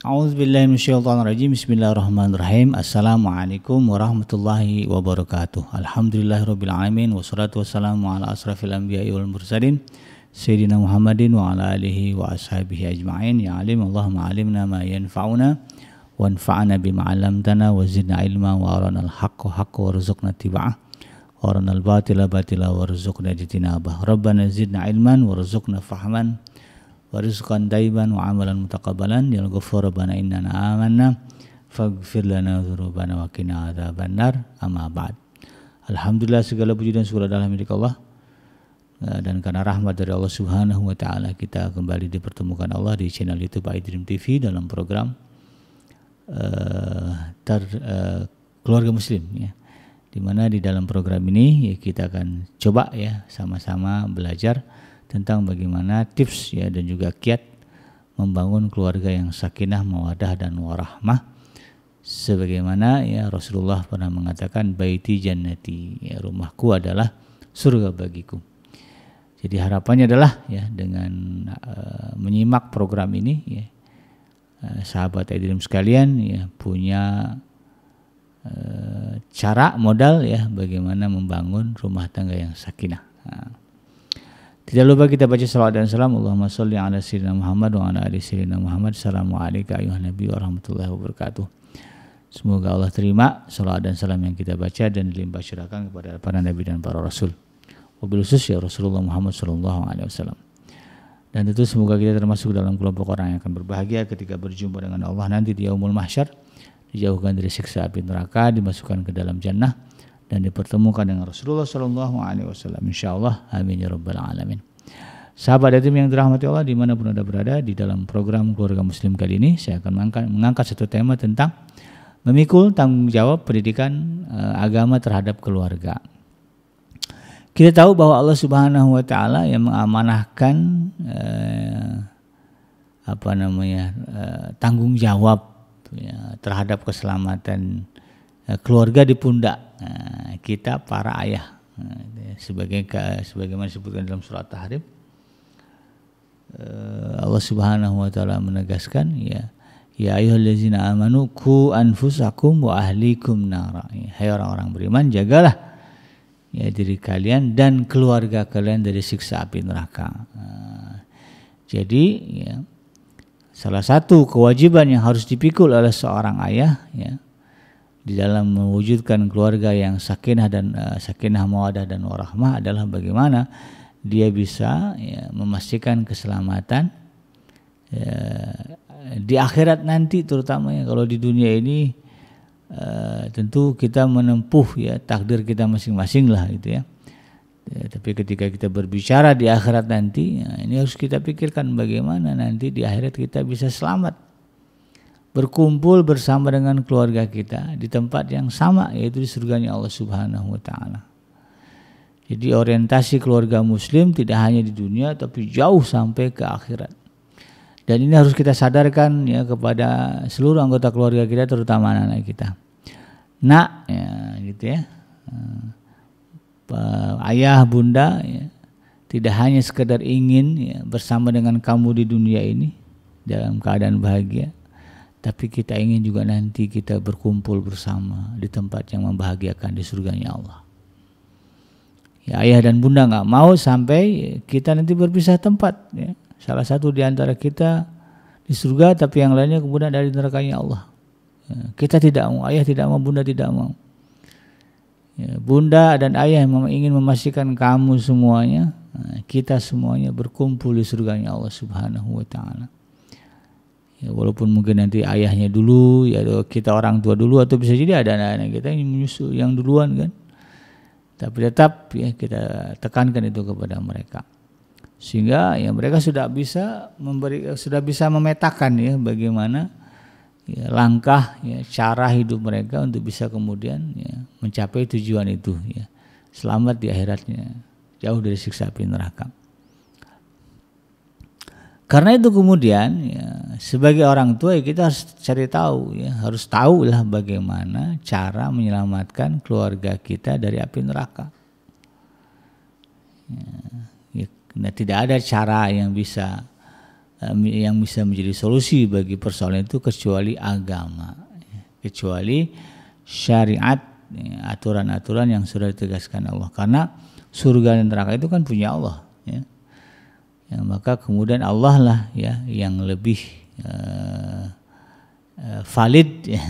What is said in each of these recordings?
A'udzubillahi minasyaitonirrajim. Bismillahirrahmanirrahim. Assalamualaikum warahmatullahi wabarakatuh. Alhamdulillahirabbil alamin wassalatu wassalamu ala asrafil anbiya'i wal mursalin sayyidina Muhammadin wa ala alihi wa ashabihi ajma'in. Ya alim Allahumma alimna ma yanfa'una wanfa'na bima 'allamtana wa zidna ilma wa arana al-haqqa haqqan warzuqna ittiba'ah wa arana al-batila batila warzuqna ijtinabah. Rabbana zidna ilman warzuqna fahman warizqan daiban wa amalan mutaqabbalan ya ghafur rabbana innana amanna faghfir lana dzunubana wa qina adzabannar. Amma ba'd. Alhamdulillah, segala puji dan syukur adalah milik Allah, dan karena rahmat dari Allah Subhanahu wa taala kita kembali dipertemukan Allah di channel YouTube iDream TV dalam program keluarga muslim ya. Di mana di dalam program ini ya, kita akan coba ya sama-sama belajar tentang bagaimana tips ya dan juga kiat membangun keluarga yang sakinah, mawaddah dan warahmah, sebagaimana ya Rasulullah pernah mengatakan baiti jannati, ya rumahku adalah surga bagiku. Jadi harapannya adalah ya dengan menyimak program ini ya, sahabat iDream sekalian ya punya cara modal ya bagaimana membangun rumah tangga yang sakinah. Tidak lupa kita baca salawat dan salam. Allahumma sholli ala sayyidina Muhammad wa ala ali sayyidina Muhammad. Assalamualaikum ayuhan nabi warahmatullahi wabarakatuh. Semoga Allah terima salawat dan salam yang kita baca dan dilimpah curahkan kepada para nabi dan para rasul. Wabil khusus ya Rasulullah Muhammad sallallahu alaihi wasallam. Dan tentu semoga kita termasuk dalam kelompok orang yang akan berbahagia ketika berjumpa dengan Allah nanti di yaumul mahsyar, dijauhkan dari siksa api neraka, dimasukkan ke dalam jannah dan dipertemukan dengan Rasulullah sallallahu alaihi wasallam insyaallah. Amin ya rabbal alamin. Sahabat iDream yang dirahmati Allah dimanapun Anda berada, di dalam program keluarga muslim kali ini saya akan mengangkat satu tema tentang memikul tanggung jawab pendidikan agama terhadap keluarga. Kita tahu bahwa Allah Subhanahu wa taala yang mengamanahkan tanggung jawab ya, terhadap keselamatan keluarga di pundak kita para ayah. Sebagaimana disebutkan dalam surat Tahrim, Allah Subhanahu wa taala menegaskan ya ayyuhallazina amanu qu anfusakum wa ahlikum nara. Hai orang-orang beriman, jagalah ya diri kalian dan keluarga kalian dari siksa api neraka. Jadi ya salah satu kewajiban yang harus dipikul oleh seorang ayah ya di dalam mewujudkan keluarga yang sakinah dan sakinah mawaddah dan warahmah adalah bagaimana dia bisa ya, memastikan keselamatan ya, di akhirat nanti, terutama ya kalau di dunia ini tentu kita menempuh ya takdir kita masing-masing lah gitu ya. Tapi ketika kita berbicara di akhirat nanti ya, ini harus kita pikirkan bagaimana nanti di akhirat kita bisa selamat berkumpul bersama dengan keluarga kita di tempat yang sama, yaitu di surganya Allah Subhanahu wa taala. Jadi orientasi keluarga muslim tidak hanya di dunia tapi jauh sampai ke akhirat. Dan ini harus kita sadarkan ya kepada seluruh anggota keluarga kita, terutama anak-anak kita. Nak ya gitu ya. Ayah, bunda ya, tidak hanya sekedar ingin ya, bersama dengan kamu di dunia ini dalam keadaan bahagia, tapi kita ingin juga nanti kita berkumpul bersama di tempat yang membahagiakan di surganya Allah. Ya, ayah dan bunda nggak mau sampai kita nanti berpisah tempat. Ya. Salah satu di antara kita di surga, tapi yang lainnya kemudian dari nerakanya Allah. Ya, kita tidak mau, ayah tidak mau, bunda tidak mau. Ya, bunda dan ayah ingin memastikan kamu semuanya, kita semuanya berkumpul di surganya Allah Subhanahu wa taala. Ya, walaupun mungkin nanti ayahnya dulu, ya kita orang tua dulu, atau bisa jadi ada anak-anak kita yang menyusul yang duluan kan. Tapi tetap ya kita tekankan itu kepada mereka, sehingga ya mereka sudah bisa memetakan ya bagaimana ya, langkah ya, cara hidup mereka untuk bisa kemudian ya, mencapai tujuan itu ya, selamat di akhiratnya, jauh dari siksa api neraka. Karena itu kemudian ya, sebagai orang tua ya, kita harus cari tahu ya, harus tahu lah bagaimana cara menyelamatkan keluarga kita dari api neraka. Ya, nah, tidak ada cara yang bisa yang bisa menjadi solusi bagi persoalan itu kecuali agama, kecuali syariat, aturan-aturan yang sudah ditegaskan Allah. Karena surga dan neraka itu kan punya Allah, ya. Ya, maka kemudian Allah lah ya yang lebih valid ya,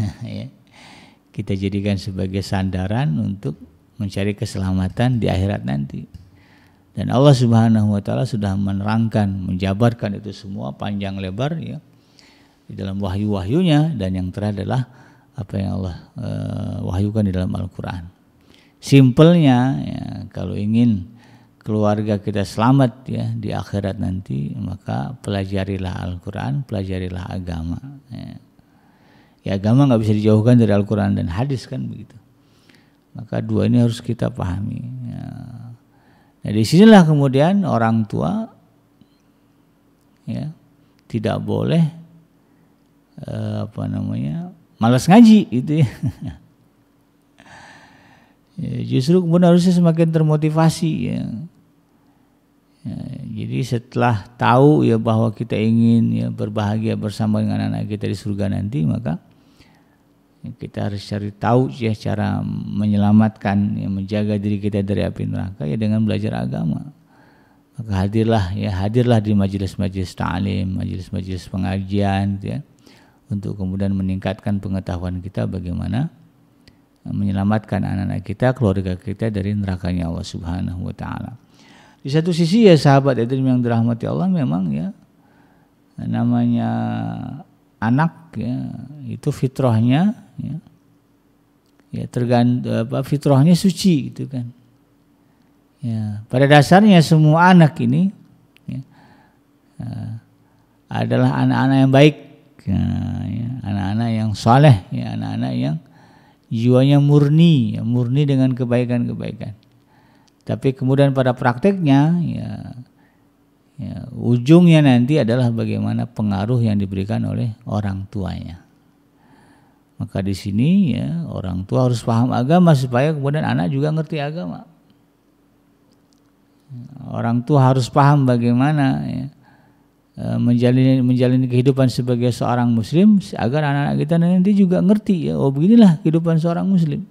kita jadikan sebagai sandaran untuk mencari keselamatan di akhirat nanti. Dan Allah Subhanahu wa taala sudah menerangkan, menjabarkan itu semua panjang lebar ya di dalam wahyu-wahyunya, dan yang terakhir adalah apa yang Allah wahyukan di dalam Al-Qur'an. Simpelnya ya, kalau ingin keluarga kita selamat ya di akhirat nanti, maka pelajarilah Al-Quran, pelajarilah agama. Ya agama nggak bisa dijauhkan dari Al-Quran dan hadis kan begitu. Maka dua ini harus kita pahami. Ya. Nah di sinilah kemudian orang tua ya tidak boleh malas ngaji gitu ya. Ya justru kemudian harusnya semakin termotivasi ya. Ya, jadi setelah tahu ya bahwa kita ingin ya berbahagia bersama dengan anak kita di surga nanti, maka ya, kita harus cari tahu ya cara menyelamatkan ya, menjaga diri kita dari api neraka ya dengan belajar agama. Maka hadirlah di majelis-majelis ta'lim, majelis-majelis pengajian ya, untuk kemudian meningkatkan pengetahuan kita bagaimana menyelamatkan anak-anak kita, keluarga kita dari nerakanya Allah Subhanahu wa taala. Di satu sisi ya sahabat itu yang dirahmati Allah, memang ya namanya anak ya itu fitrahnya ya fitrahnya suci gitu kan. Ya, pada dasarnya semua anak ini ya, adalah anak-anak yang baik, ya, anak-anak yang saleh, ya, anak-anak yang jiwanya murni dengan kebaikan-kebaikan. Tapi kemudian pada prakteknya ya ujungnya nanti adalah bagaimana pengaruh yang diberikan oleh orang tuanya. Maka di sini ya orang tua harus paham agama supaya kemudian anak juga ngerti agama. Orang tua harus paham bagaimana ya, menjalani kehidupan sebagai seorang muslim agar anak-anak kita nanti juga ngerti ya, oh beginilah kehidupan seorang muslim.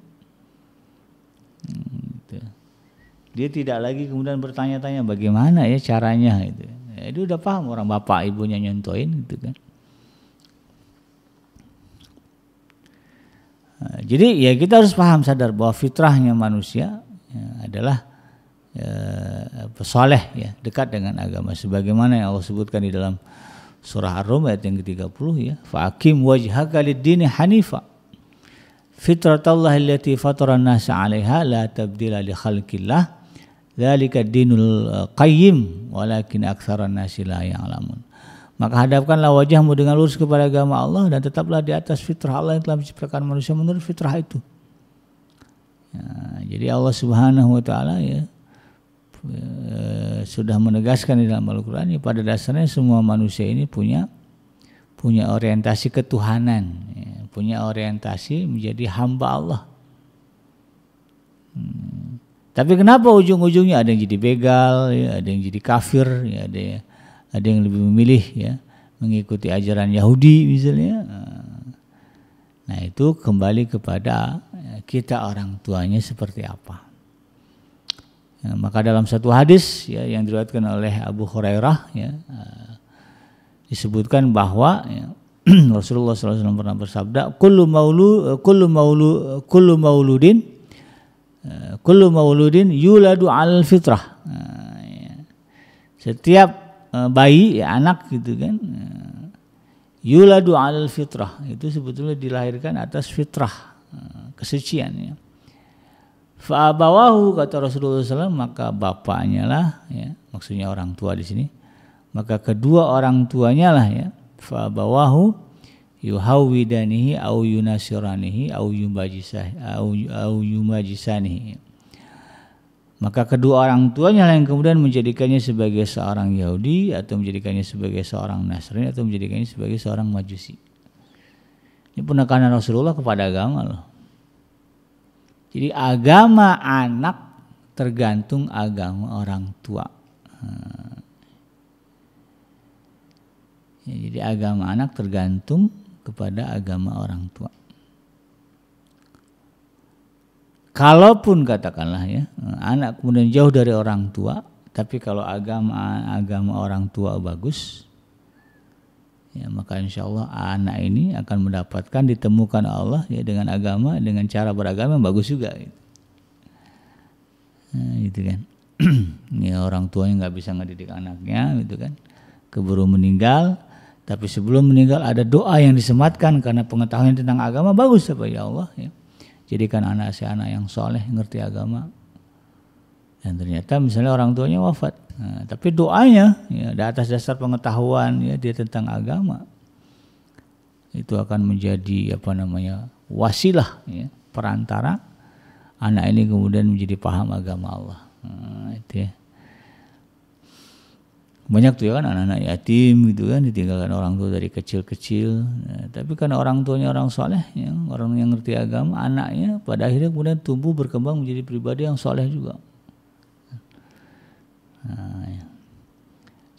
Gitu. Dia tidak lagi kemudian bertanya-tanya bagaimana ya caranya gitu. Ya, dia udah paham, orang bapak ibunya nyontoin gitu kan. Nah, jadi ya kita harus paham, sadar bahwa fitrahnya manusia ya, adalah soleh ya, dekat dengan agama sebagaimana yang Allah sebutkan di dalam surah Ar-Rum ayat yang ke-30 ya, fa'aqim wajhaka lid-dini hanifa fitratallahi allati fatara an-nasa 'alaiha la tabdila li khalqillah dzalika ad-dinul qayyim walakin aktsaran nasi la ya'lamun. Maka hadapkanlah wajahmu dengan lurus kepada agama Allah dan tetaplah di atas fitrah Allah yang telah menciptakan manusia menurut fitrah itu. Ya, jadi Allah Subhanahu wa taala ya sudah menegaskan di dalam Al-Quran ya, pada dasarnya semua manusia ini punya orientasi ketuhanan ya, punya orientasi menjadi hamba Allah. Tapi kenapa ujung-ujungnya ada yang jadi begal ya, ada yang jadi kafir ya, ada yang lebih memilih ya mengikuti ajaran Yahudi misalnya. Nah itu kembali kepada kita orang tuanya seperti apa. Ya, maka dalam satu hadis ya, yang diriwayatkan oleh Abu Hurairah ya, disebutkan bahwa ya, Rasulullah SAW pernah bersabda, kullu mauludin yuladu al fitrah. Ya. Setiap bayi ya, anak gitu kan, yuladu al fitrah, itu sebetulnya dilahirkan atas fitrah, kesucian ya. Fa'abawahu, kata Rasulullah SAW, maka bapaknya lah ya, maksudnya orang tua di sini, maka kedua orang tuanya lah ya, fa'abawahu yuhawwidanihi au yunasiranihi au yumajisanihi. Maka kedua orang tuanya lah yang kemudian menjadikannya sebagai seorang Yahudi atau menjadikannya sebagai seorang Nasrani atau menjadikannya sebagai seorang Majusi. Ini penekanan Rasulullah kepada agama loh. Jadi agama anak tergantung agama orang tua. Ya, jadi agama anak tergantung kepada agama orang tua. Kalaupun katakanlah ya anak kemudian jauh dari orang tua, tapi kalau agama orang tua bagus, ya maka insya Allah anak ini akan mendapatkan ditemukan Allah ya dengan agama, dengan cara beragama yang bagus juga. Nah, gitu kan. Ya orang tuanya nggak bisa ngedidik anaknya, gitu kan. Keburu meninggal, tapi sebelum meninggal ada doa yang disematkan karena pengetahuan tentang agama bagus apa ya Allah ya. Jadikan anak yang soleh, ngerti agama. Dan ternyata misalnya orang tuanya wafat, nah, tapi doanya ya di atas dasar pengetahuan ya dia tentang agama, itu akan menjadi wasilah ya, perantara anak ini kemudian menjadi paham agama Allah. Nah, itu ya. Banyak tuh ya kan anak-anak yatim gitu kan, ditinggalkan orang tua dari kecil-kecil. Nah, tapi karena orang tuanya orang soleh, ya, orang yang ngerti agama, anaknya pada akhirnya kemudian tumbuh berkembang menjadi pribadi yang soleh juga. Nah, ya.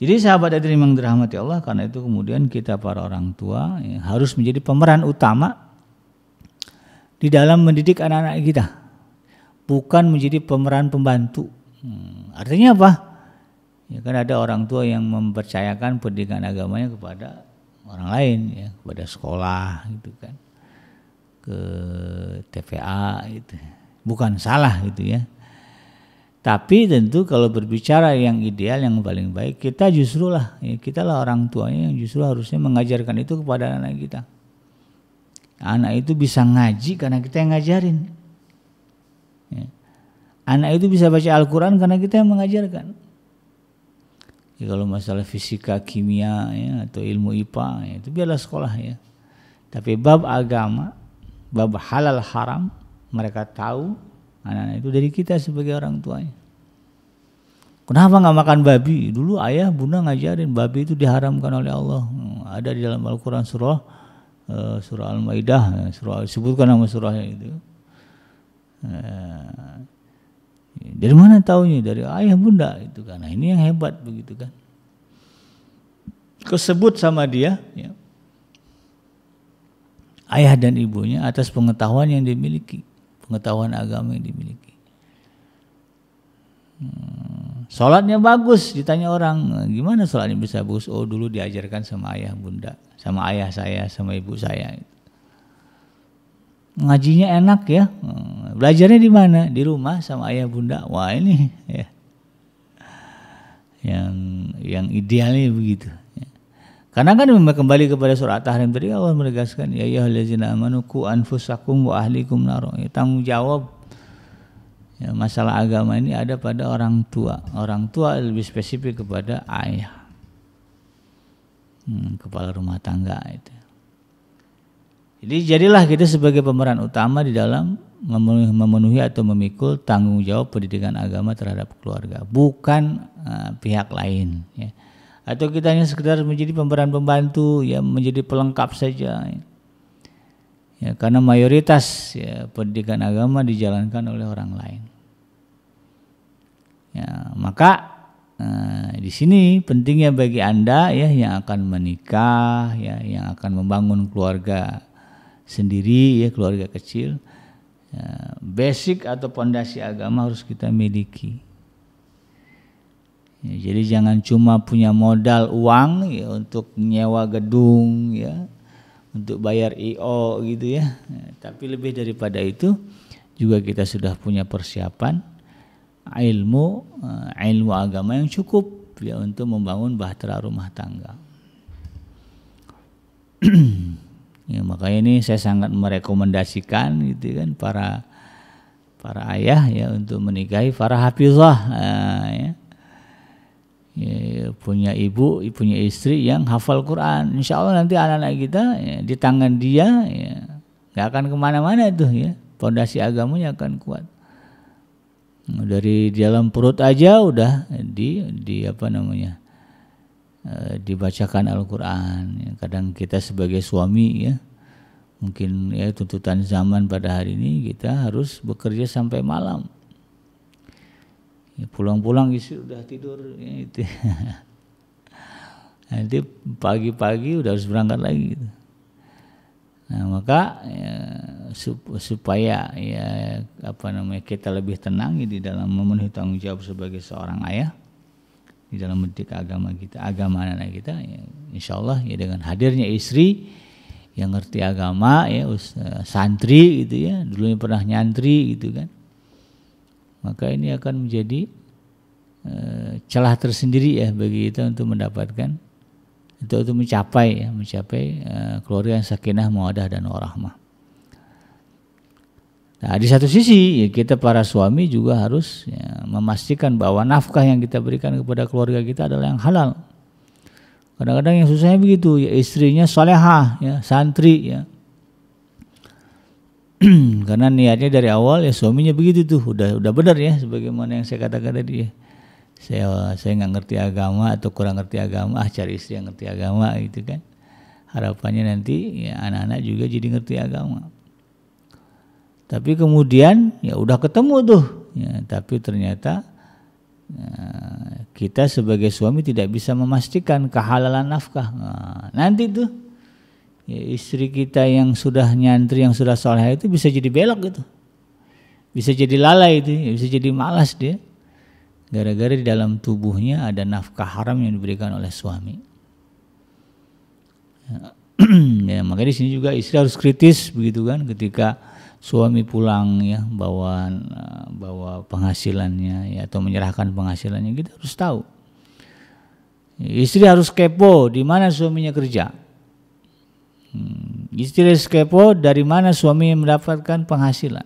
Jadi sahabat hadirin yang dirahmati Allah, karena itu kemudian kita para orang tua ya, harus menjadi pemeran utama di dalam mendidik anak-anak kita, bukan menjadi pemeran pembantu. Artinya apa? Ya kan ada orang tua yang mempercayakan pendidikan agamanya kepada orang lain ya, kepada sekolah gitu kan, ke TPA itu. Bukan salah gitu ya. Tapi tentu kalau berbicara yang ideal, yang paling baik, kita justru lah ya, kita lah orang tuanya yang justru harusnya mengajarkan itu kepada anak kita. Anak itu bisa ngaji karena kita yang ngajarin. Ya. Anak itu bisa baca Al-Quran karena kita yang mengajarkan. Ya, kalau masalah fisika, kimia ya, atau ilmu IPA ya, itu biarlah sekolah ya. Tapi bab agama, bab halal haram, mereka tahu anak-anak itu dari kita sebagai orang tuanya. Kenapa nggak makan babi? Dulu ayah bunda ngajarin babi itu diharamkan oleh Allah. Ada di dalam Al-Quran surah Al-Maidah, surah disebutkan nama surahnya itu. Dari mana taunya? Dari ayah bunda itu kan. Nah, ini yang hebat begitu kan. Kesebut sama dia ya, ayah dan ibunya atas pengetahuan yang dimiliki, pengetahuan agama yang dimiliki. Sholatnya bagus, ditanya orang gimana sholatnya bisa bagus? Oh dulu diajarkan sama ayah bunda, sama ayah saya, sama ibu saya. Ngajinya enak ya, belajarnya di mana? Di rumah sama ayah bunda. Wah ini ya, yang idealnya begitu. Ya. Karena kan kembali kepada surat At-Tahrim tadi Allah menegaskan ya ayyuhallazina amanu qu anfusakum wa ahlikum nar. Ya, tanggung jawab ya, masalah agama ini ada pada orang tua. Orang tua lebih spesifik kepada ayah, kepala rumah tangga itu. Jadi jadilah kita sebagai pemeran utama di dalam memenuhi atau memikul tanggung jawab pendidikan agama terhadap keluarga, bukan pihak lain. Ya. Atau kita hanya sekedar menjadi pemeran pembantu, ya menjadi pelengkap saja. Ya, karena mayoritas ya, pendidikan agama dijalankan oleh orang lain. Ya, maka di sini pentingnya bagi Anda ya yang akan menikah, ya yang akan membangun keluarga sendiri ya, keluarga kecil, ya, basic atau pondasi agama harus kita miliki. Ya, jadi jangan cuma punya modal uang ya untuk nyewa gedung ya, untuk bayar IO gitu ya. Ya, tapi lebih daripada itu juga kita sudah punya persiapan ilmu agama yang cukup ya untuk membangun bahtera rumah tangga. Ya, makanya ini saya sangat merekomendasikan gitu kan para ayah ya untuk menikahi para hafizah ya. Ya, punya ibu, punya istri yang hafal Quran. Insya Allah nanti anak-anak kita ya, di tangan dia ya, nggak akan kemana-mana tuh ya. Pondasi agamanya akan kuat. Dari dalam perut aja udah dibacakan Al-Quran. Kadang kita sebagai suami ya, mungkin ya tuntutan zaman pada hari ini kita harus bekerja sampai malam. Ya, pulang-pulang istri udah tidur ya, itu. Nanti pagi-pagi udah harus berangkat lagi gitu. Nah, maka ya, supaya ya kita lebih tenang di dalam memenuhi tanggung jawab sebagai seorang ayah di dalam mendidik agama kita, agama anak kita, ya, insya Allah ya dengan hadirnya istri yang ngerti agama, ya santri gitu ya, dulunya pernah nyantri gitu kan, maka ini akan menjadi celah tersendiri ya bagi kita untuk mendapatkan untuk mencapai keluarga yang sakinah, mawaddah dan warahmah. Nah, di satu sisi ya kita para suami juga harus ya, memastikan bahwa nafkah yang kita berikan kepada keluarga kita adalah yang halal. Kadang-kadang yang susahnya begitu, ya istrinya salehah, ya santri ya. Karena niatnya dari awal ya suaminya begitu tuh, udah benar ya sebagaimana yang saya katakan tadi ya. Saya nggak ngerti agama atau kurang ngerti agama, cari istri yang ngerti agama gitu kan. Harapannya nanti ya anak-anak juga jadi ngerti agama. Tapi kemudian ya udah ketemu tuh, ya, tapi ternyata ya, kita sebagai suami tidak bisa memastikan kehalalan nafkah. Nah, nanti tuh ya, istri kita yang sudah nyantri, yang sudah saleh itu bisa jadi belok gitu, bisa jadi lalai itu, ya, bisa jadi malas dia. Gara-gara di dalam tubuhnya ada nafkah haram yang diberikan oleh suami. Ya, makanya di sini juga istri harus kritis begitu kan, ketika suami pulang ya bawa penghasilannya ya, atau menyerahkan penghasilannya, kita harus tahu. Istri harus kepo di mana suaminya kerja. Istri harus kepo dari mana suami mendapatkan penghasilan.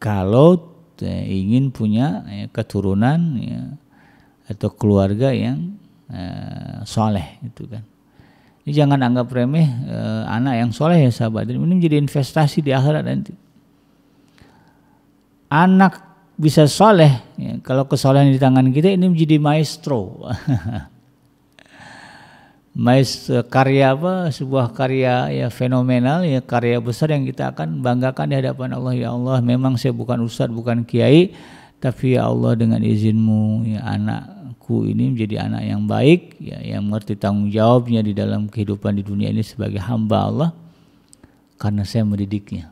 Kalau ingin punya keturunan ya, atau keluarga yang soleh itu kan. Ini jangan anggap remeh anak yang soleh ya sahabat. Ini menjadi investasi di akhirat nanti. Anak bisa soleh ya, kalau kesolehan di tangan kita ini menjadi maestro. Karya apa? Sebuah karya ya fenomenal ya, karya besar yang kita akan banggakan di hadapan Allah. Ya Allah, memang saya bukan ustadz, bukan kiai, tapi ya Allah dengan izinmu ya anakku ini menjadi anak yang baik ya, yang mengerti tanggung jawabnya di dalam kehidupan di dunia ini sebagai hamba Allah karena saya mendidiknya.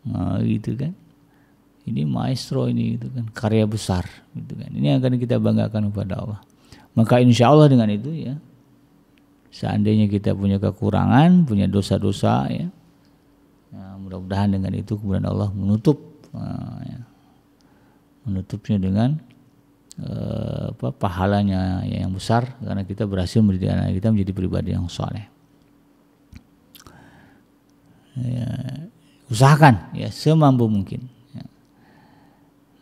Nah, gitu kan. Ini maestro ini gitu kan, karya besar gitu kan. Ini akan kita banggakan kepada Allah. Maka insya Allah dengan itu ya, seandainya kita punya kekurangan, punya dosa-dosa ya, mudah-mudahan dengan itu kemudian Allah menutupnya dengan pahalanya yang besar karena kita berhasil mendidik anak kita menjadi pribadi yang saleh. Ya, usahakan ya semampu mungkin. Ya.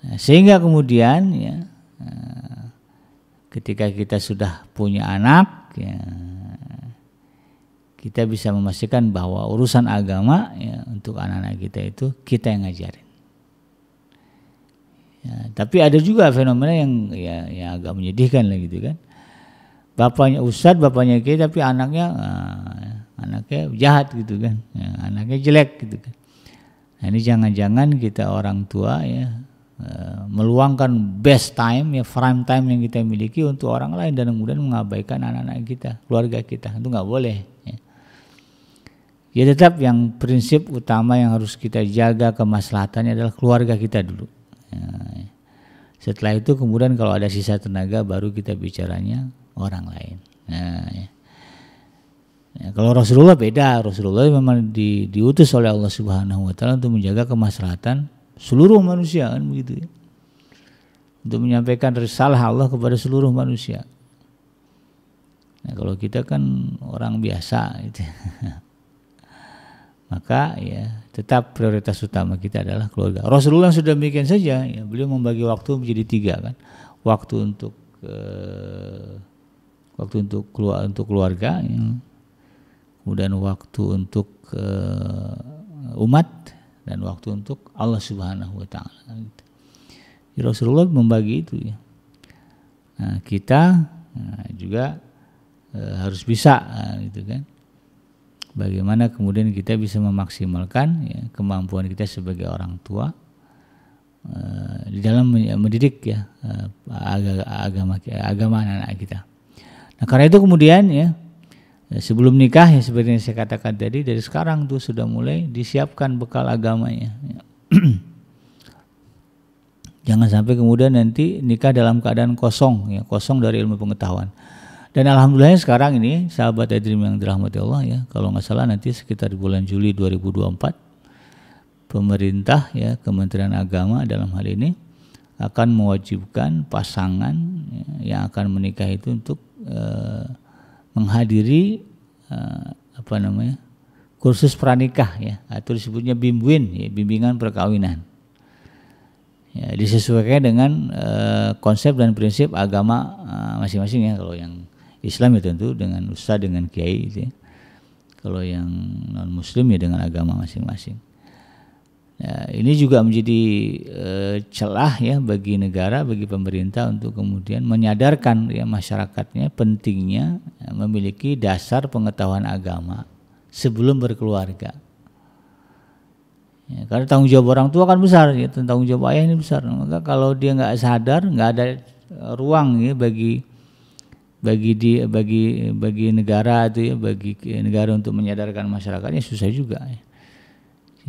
Nah, sehingga kemudian ya. Ketika kita sudah punya anak, ya, kita bisa memastikan bahwa urusan agama ya, untuk anak-anak kita itu kita yang ngajarin. Ya, tapi ada juga fenomena yang ya agak menyedihkan lah gitu kan. Bapaknya ustadz, bapaknya kiai, tapi anaknya jahat gitu kan, ya, anaknya jelek gitu kan. Nah, ini jangan-jangan kita orang tua ya. Meluangkan best time ya, prime time yang kita miliki untuk orang lain dan kemudian mengabaikan anak-anak kita, keluarga kita, itu nggak boleh ya. Ya tetap yang prinsip utama yang harus kita jaga kemaslahatannya adalah keluarga kita dulu ya. Setelah itu kemudian kalau ada sisa tenaga baru kita bicaranya orang lain ya. Ya, kalau Rasulullah beda, Rasulullah memang diutus oleh Allah Subhanahu wa taala untuk menjaga kemaslahatan seluruh manusia kan begitu ya. Untuk menyampaikan risalah Allah kepada seluruh manusia. Nah, kalau kita kan orang biasa gitu. Maka ya tetap prioritas utama kita adalah keluarga. Rasulullah sudah demikian saja ya, beliau membagi waktu menjadi 3 kan. Waktu untuk keluarga ya. Kemudian waktu untuk umat dan waktu untuk Allah Subhanahu wa taala. Rasulullah membagi itu ya. Nah, kita juga harus bisa gitu kan. Bagaimana kemudian kita bisa memaksimalkan ya, kemampuan kita sebagai orang tua di dalam mendidik ya agama anak-anak kita. Nah, karena itu kemudian ya sebelum nikah ya seperti yang saya katakan tadi, dari sekarang tuh sudah mulai disiapkan bekal agamanya. Ya. Jangan sampai kemudian nanti nikah dalam keadaan kosong ya, kosong dari ilmu pengetahuan. Dan alhamdulillah sekarang ini sahabat Edream yang dirahmati Allah ya, kalau nggak salah nanti sekitar bulan Juli 2024 pemerintah ya, Kementerian Agama dalam hal ini akan mewajibkan pasangan ya, yang akan menikah itu untuk menghadiri kursus pranikah ya, atau disebutnya BIMWIN ya, bimbingan perkawinan. Ya, disesuaikan dengan konsep dan prinsip agama masing-masing ya. Kalau yang Islam ya tentu dengan ustaz, dengan kiai gitu ya. Kalau yang non muslim ya dengan agama masing-masing. Ya, ini juga menjadi celah ya bagi negara, bagi pemerintah untuk kemudian menyadarkan ya masyarakatnya pentingnya memiliki dasar pengetahuan agama sebelum berkeluarga. Ya, karena tanggung jawab orang tua kan besar ya, tanggung jawab ayah ini besar. Maka kalau dia nggak sadar, nggak ada ruang ya bagi negara itu ya, bagi negara untuk menyadarkan masyarakatnya susah juga ya.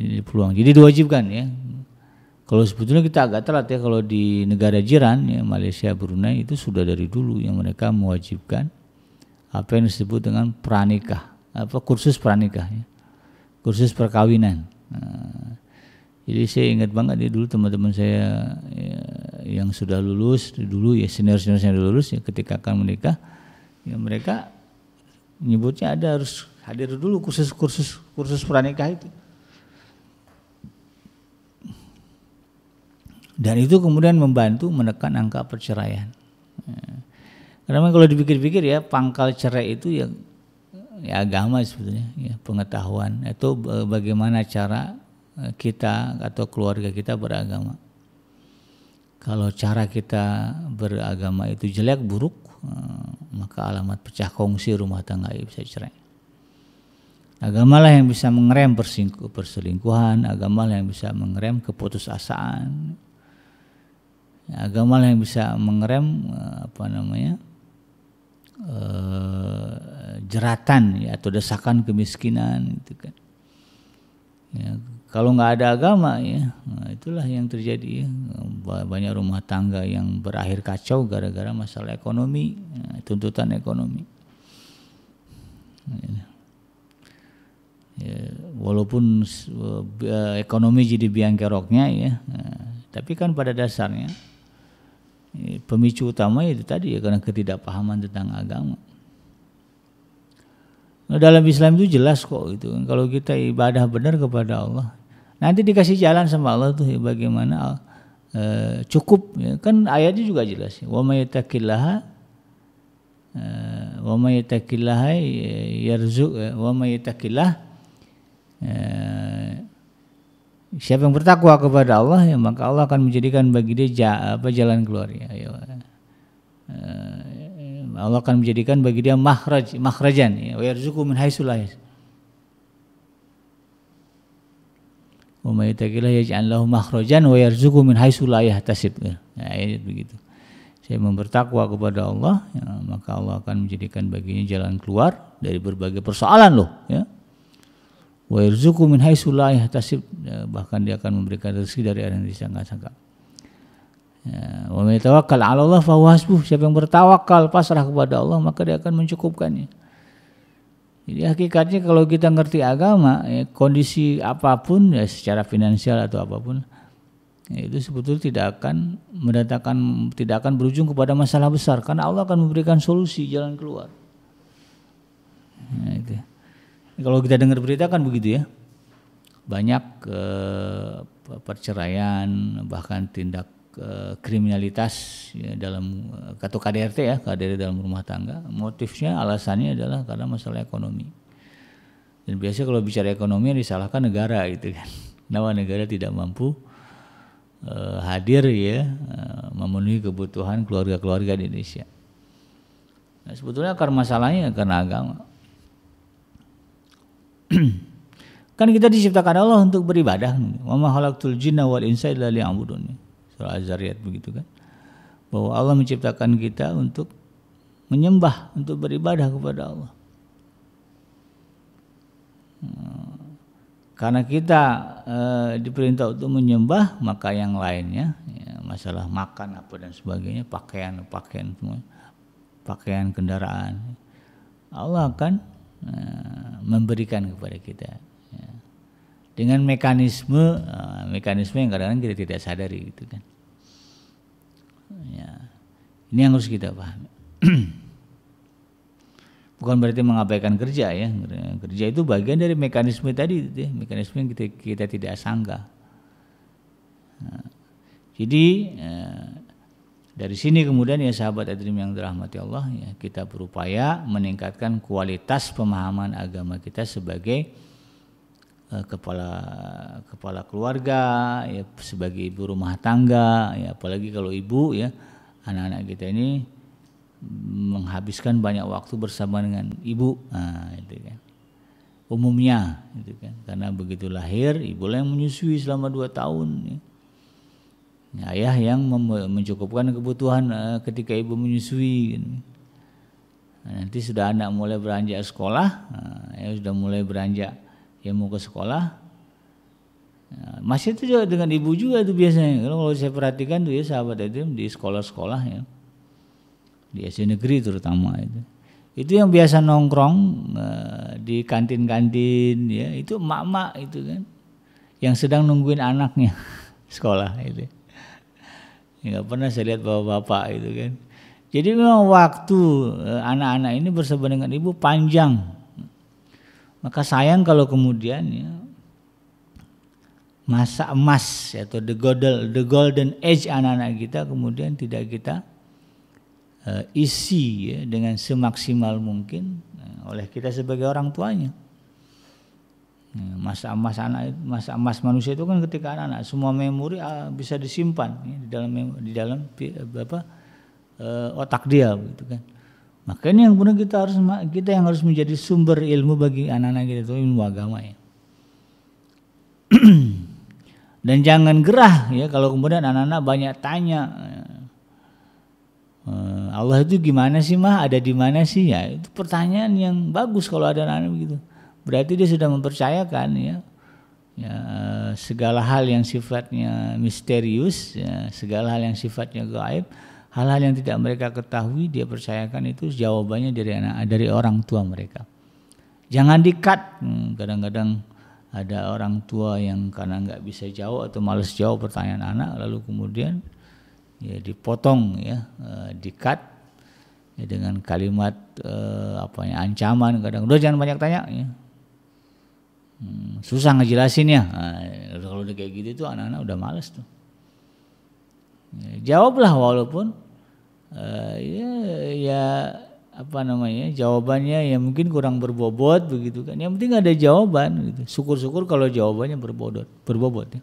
Jadi peluang. Jadi diwajibkan ya. Kalau sebetulnya kita agak telat ya, kalau di negara jiran ya, Malaysia, Brunei itu sudah dari dulu yang mereka mewajibkan apa yang disebut dengan pranikah, kursus pranikah ya. Kursus perkawinan. Nah, jadi saya ingat banget ya dulu teman-teman saya ya, yang sudah lulus dulu ya, senior-senior yang lulus ya, ketika akan menikah ya mereka menyebutnya ada harus hadir dulu kursus pranikah itu. Dan itu kemudian membantu menekan angka perceraian. Karena kalau dipikir-pikir ya, pangkal cerai itu ya agama sebetulnya, ya, pengetahuan itu bagaimana cara kita atau keluarga kita beragama. Kalau cara kita beragama itu jelek, buruk, maka alamat pecah kongsi rumah tangga bisa cerai. Agamalah yang bisa mengerem perselingkuhan, agamalah yang bisa mengerem keputusasaan. Agama yang bisa mengerem jeratan ya, atau desakan kemiskinan gitu kan. Ya, kalau nggak ada agama ya, nah itulah yang terjadi ya. Banyak rumah tangga yang berakhir kacau gara-gara masalah ekonomi, ya, tuntutan ekonomi. Ya, walaupun ekonomi jadi biang keroknya ya, tapi kan pada dasarnya pemicu utama itu tadi ya, karena ketidakpahaman tentang agama. Nah, dalam Islam itu jelas kok itu, kalau kita ibadah benar kepada Allah, nanti dikasih jalan sama Allah tuh ya, bagaimana cukup ya, kan ayatnya juga jelas ya. Wa may yattaqillaha yarzuq wa may yattaqillah, siapa yang bertakwa kepada Allah ya, maka Allah akan menjadikan bagi dia jalan keluar ya. Allah akan menjadikan bagi dia makhrajan ya, wa yarzuqhu min haitsu la yahtasib. Wa may yattaqillaha yaj'al lahu makhrajan wa yarzuqhu min haitsu la yahtasib. Ya, ayat begitu. Saya bertakwa kepada Allah ya, maka Allah akan menjadikan baginya jalan keluar dari berbagai persoalan loh ya. Wa yarzuqhu min haitsu la yahtasib, bahkan dia akan memberikan rezeki dari arah yang disangka-sangka. Wa may tawakkal 'ala Allah fa huwa hasbuh, siapa yang bertawakal pasrah kepada Allah maka dia akan mencukupkannya. Jadi hakikatnya kalau kita ngerti agama ya, kondisi apapun ya, secara finansial atau apapun ya, itu sebetulnya tidak akan berujung kepada masalah besar, karena Allah akan memberikan solusi, jalan keluar. Nah, itu. Kalau kita dengar berita kan begitu ya, banyak perceraian, bahkan tindak kriminalitas ya, dalam atau KDRT ya, KDRT dalam rumah tangga. Motifnya, alasannya adalah karena masalah ekonomi. Dan biasanya kalau bicara ekonomi disalahkan negara gitu kan, kenapa negara tidak mampu hadir ya, memenuhi kebutuhan keluarga-keluarga di Indonesia. Nah, sebetulnya akar masalahnya karena agama. Kan kita diciptakan Allah untuk beribadah. Wa ma khalaqtul jinna wal insa illa liya'budun. Surah Az-Zariyat begitu kan. Bahwa Allah menciptakan kita untuk menyembah, untuk beribadah kepada Allah. Karena kita diperintah untuk menyembah, maka yang lainnya, ya, masalah makan apa dan sebagainya, pakaian semua, pakaian, kendaraan, Allah akan memberikan kepada kita. Dengan mekanisme yang kadang-kadang kita tidak sadari gitu kan. Ya. Ini yang harus kita pahami. Bukan berarti mengabaikan kerja ya. Kerja itu bagian dari mekanisme tadi, mekanisme yang kita tidak sangka. Nah, jadi dari sini kemudian ya sahabat Adrim yang dirahmati Allah, ya, kita berupaya meningkatkan kualitas pemahaman agama kita sebagai kepala keluarga, ya, sebagai ibu rumah tangga, ya, apalagi kalau ibu, ya, anak-anak kita ini menghabiskan banyak waktu bersama dengan ibu, itu kan. Umumnya, itu kan, karena begitu lahir ibulah yang menyusui selama 2 tahun. Ya. Ayah yang mencukupkan kebutuhan ketika ibu menyusui. Nanti sudah anak mulai beranjak sekolah, ya sudah mulai beranjak. Ya mau ke sekolah, masih itu juga dengan ibu juga itu biasanya. Kalau saya perhatikan tuh ya sahabat itu di sekolah-sekolah ya, di SD negeri terutama itu yang biasa nongkrong di kantin-kantin ya, itu emak-emak itu kan, yang sedang nungguin anaknya sekolah itu. Ya, nggak pernah saya lihat bapak-bapak itu kan. Jadi memang waktu anak-anak ini bersama dengan ibu panjang. Maka sayang kalau kemudian ya, masa emas atau the golden age anak-anak kita kemudian tidak kita isi ya, dengan semaksimal mungkin oleh kita sebagai orang tuanya. Masa emas manusia itu kan ketika anak-anak semua memori bisa disimpan ya, di dalam otak dia gitu kan. Makanya yang benar kita yang harus menjadi sumber ilmu bagi anak-anak kita itu ilmu agama ya. Dan jangan gerah ya kalau kemudian anak-anak banyak tanya, Allah itu gimana sih mah, ada di mana sih ya, itu pertanyaan yang bagus kalau ada anak-anak begitu. Berarti dia sudah mempercayakan ya, segala hal yang sifatnya misterius, ya, segala hal yang sifatnya gaib. Hal-hal yang tidak mereka ketahui dia percayakan itu jawabannya dari orang tua mereka. Jangan di-cut. Kadang-kadang ada orang tua yang karena nggak bisa jawab atau malas jawab pertanyaan anak, lalu kemudian ya dipotong ya, di-cut ya, dengan kalimat ancaman. Kadang udah jangan banyak tanya ya. Susah ngejelasinnya. Kalau udah kayak gitu tuh anak-anak udah malas tuh. Jawablah walaupun jawabannya ya mungkin kurang berbobot begitu kan. Yang penting ada jawaban gitu. Syukur-syukur kalau jawabannya berbobot ya.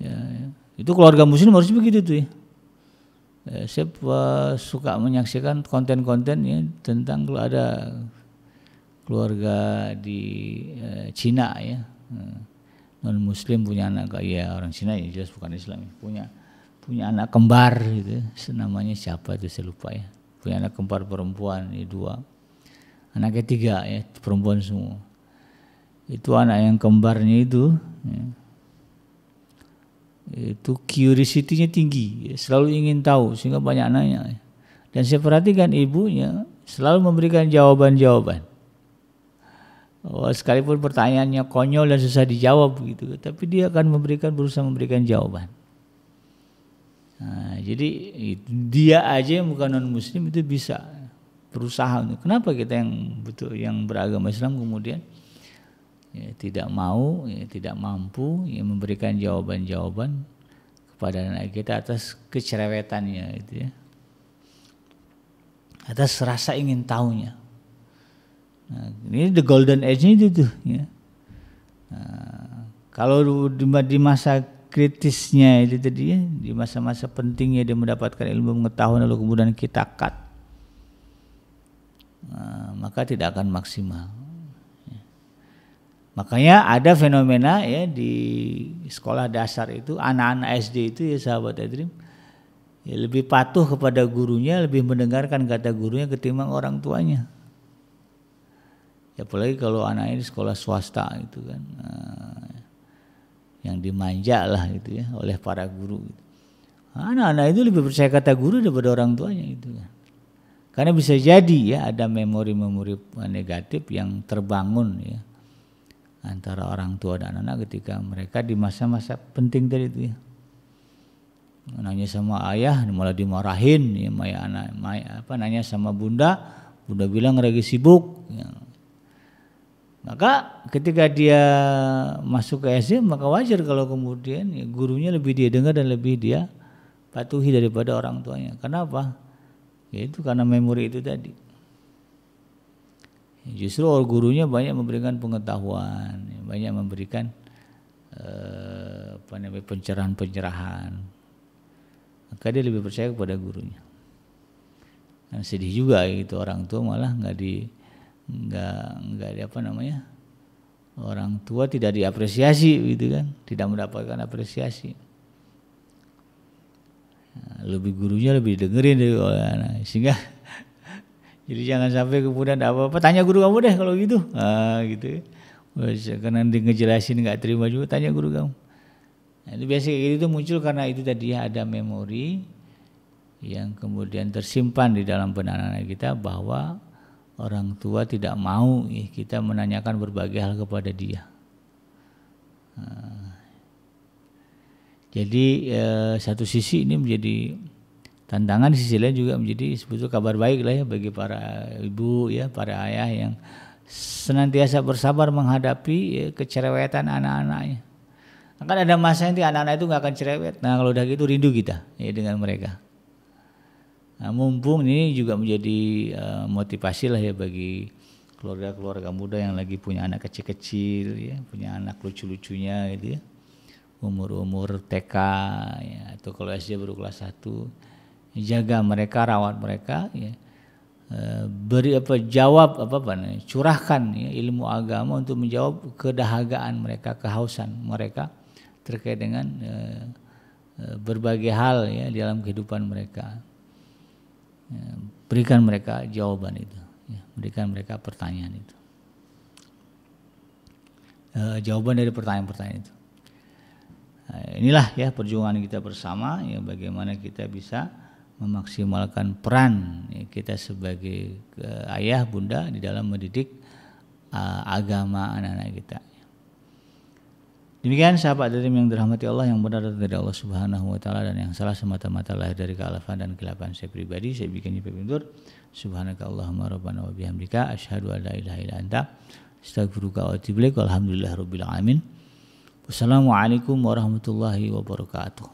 Ya. Itu keluarga muslim harus begitu tuh ya. Saya suka menyaksikan konten-konten ya tentang kalau ada keluarga di Cina ya. Non muslim punya anak, ya orang Cina ya jelas bukan Islam ya. Punya anak kembar gitu, namanya siapa itu saya lupa ya. Punya anak kembar perempuan, 2. Anaknya 3 ya, perempuan semua. Itu anak yang kembarnya itu ya, itu curiosity-nya tinggi, ya, selalu ingin tahu sehingga banyak nanya. Ya. Dan saya perhatikan ibunya selalu memberikan jawaban-jawaban. Sekalipun pertanyaannya konyol dan susah dijawab gitu, tapi dia akan berusaha memberikan jawaban. Nah, jadi dia aja yang bukan non muslim itu bisa berusaha. Kenapa kita yang beragama Islam kemudian ya, tidak mau, ya, tidak mampu ya, memberikan jawaban-jawaban kepada anak kita atas kecerewetannya itu ya, atas rasa ingin tahunya. Nah, ini the golden age-nya itu tuh ya. Nah, kalau di masa kritisnya itu tadi ya, di masa-masa pentingnya dia mendapatkan ilmu pengetahuan lalu kemudian kita cut, maka tidak akan maksimal. Makanya ada fenomena ya di sekolah dasar itu, anak-anak SD itu ya sahabat Adrim, ya lebih patuh kepada gurunya, lebih mendengarkan kata gurunya ketimbang orang tuanya. Ya, apalagi kalau anaknya di sekolah swasta itu kan, yang dimanja lah gitu ya oleh para guru. Anak-anak itu lebih percaya kata guru daripada orang tuanya itu kan. Karena bisa jadi ya ada memori-memori negatif yang terbangun ya antara orang tua dan anak ketika mereka di masa-masa penting tadi itu ya. Nanya sama ayah malah dimarahin ya, nanya sama bunda bilang lagi sibuk ya. Maka ketika dia masuk ke SD maka wajar kalau kemudian ya, gurunya lebih dia dengar dan lebih dia patuhi daripada orang tuanya. Kenapa? Ya itu karena memori itu tadi. Justru gurunya banyak memberikan pengetahuan, banyak memberikan pencerahan-pencerahan. Maka dia lebih percaya kepada gurunya. Dan sedih juga gitu orang tua malah orang tua tidak diapresiasi gitu kan, tidak mendapatkan apresiasi. Lebih gurunya lebih dengerin dari anak, sehingga jadi jangan sampai kemudian apa-apa tanya guru kamu deh kalau gitu, gitu. Karena dia ngejelasin nggak terima juga, tanya guru kamu. Nah, itu biasa kayak gitu muncul karena itu tadi ada memori yang kemudian tersimpan di dalam benak anak kita bahwa orang tua tidak mau kita menanyakan berbagai hal kepada dia. Jadi satu sisi ini menjadi tantangan, di sisi lain juga menjadi sebetulnya kabar baik lah ya bagi para ibu ya, para ayah yang senantiasa bersabar menghadapi kecerewetan anak-anaknya. Akan ada masa nanti anak-anak itu nggak akan cerewet. Nah kalau udah gitu rindu kita ya dengan mereka. Nah, mumpung ini juga menjadi motivasi lah ya bagi keluarga-keluarga muda yang lagi punya anak kecil-kecil ya, punya anak lucu-lucunya gitu ya. Umur-umur TK ya, atau kalau SD baru kelas 1. Jaga mereka, rawat mereka ya. Curahkan ya, ilmu agama untuk menjawab kedahagaan mereka, kehausan mereka terkait dengan berbagai hal ya dalam kehidupan mereka. Ya, berikan mereka jawaban itu ya, berikan mereka pertanyaan itu, jawaban dari pertanyaan-pertanyaan itu. Nah, inilah ya perjuangan kita bersama ya, bagaimana kita bisa memaksimalkan peran ya, kita sebagai ayah bunda di dalam mendidik agama anak-anak kita. Demikian sahabat Adrim yang dirahmati Allah, yang benar dari Allah Subhanahu wa taala dan yang salah semata-mata lahir dari kealafan dan kelapan saya pribadi. Saya bikin pembentur. Subhanakallahumma rabbana wa bihamdika asyhadu an la ilaha illa anta astaghfiruka wa atubu ilaik. Walhamdulillahirabbil alamin. Wassalamualaikum warahmatullahi wabarakatuh.